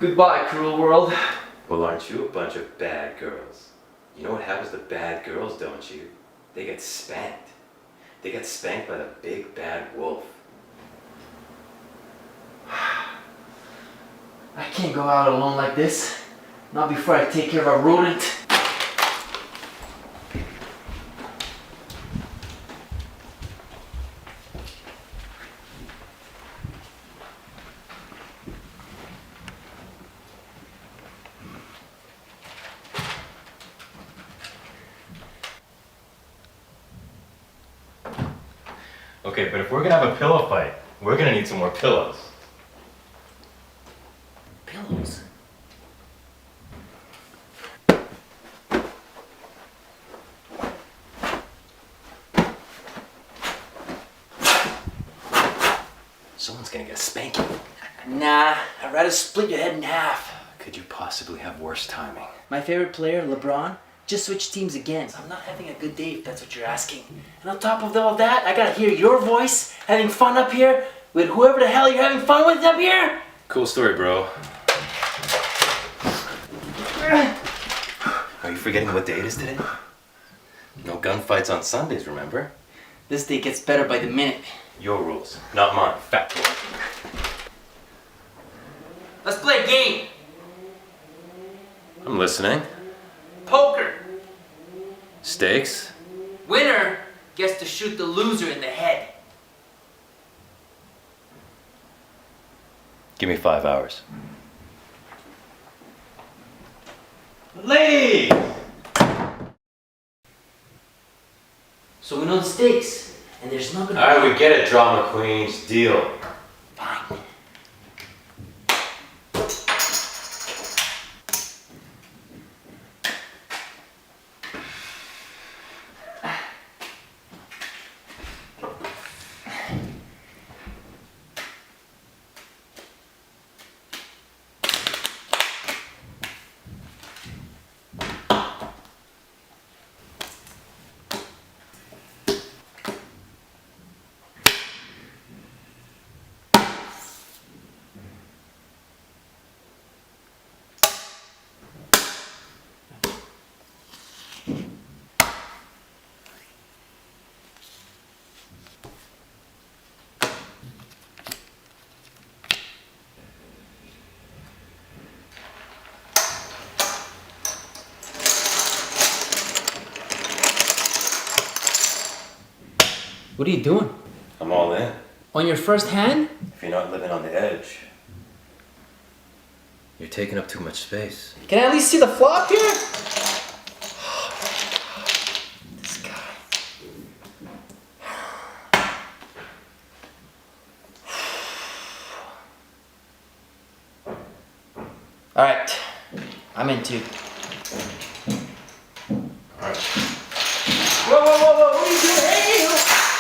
Goodbye, cruel world. Well, aren't you a bunch of bad girls? You know what happens to bad girls, don't you? They get spanked. They get spanked by the big bad wolf. I can't go out alone like this. Not before I take care of a rodent. Okay, but if we're gonna have a pillow fight, we're gonna need some more pillows. Pillows? Someone's gonna get a spanking. Nah, I'd rather split your head in half. Could you possibly have worse timing? My favorite player, LeBron, just switched teams again. So I'm not having a good day if that's what you're asking. And on top of all that, I gotta hear your voice having fun up here with whoever the hell you're having fun with up here. Cool story, bro. Are you forgetting what day it is today? No gunfights on Sundays, remember? This day gets better by the minute. Your rules, not mine. Fact boy. Let's play a game. I'm listening. Poker. Stakes? Winner gets to shoot the loser in the head. Give me 5 hours. Ladies! So we know the stakes, and there's not gonna Alright, we get it, drama queens. Deal. Fine. What are you doing? I'm all in. On your first hand? If you're not living on the edge, you're taking up too much space. Can I at least see the flop here? This guy. Alright, I'm in too. Alright. Whoa, whoa, whoa, whoa, what are you doing? Hey!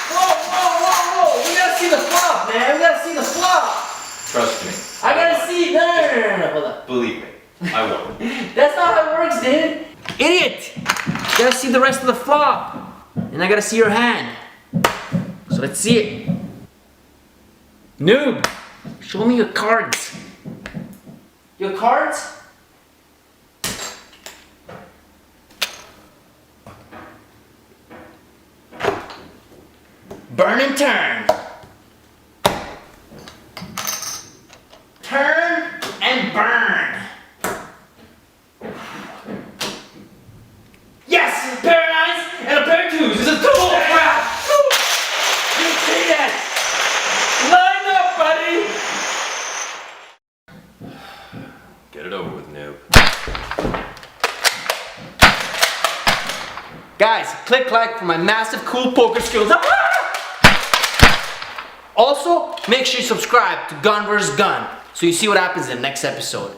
Whoa, whoa, whoa, whoa! We gotta see the flop, man! We gotta see the flop! Trust me. I gotta see. No, hold on. Believe me, I won't. That's not how it works, dude. Idiot! You gotta see the rest of the flop. And I gotta see your hand. So let's see it. Noob! Show me your cards. Your cards? Burn and turn. Turn and burn. Yes! A pair of nines and a pair of twos. It's a total crap! You see that? Line up, buddy! Get it over with, noob. Guys, click like for my massive cool poker skills. Also, make sure you subscribe to Gun vs. Gun so you see what happens in the next episode.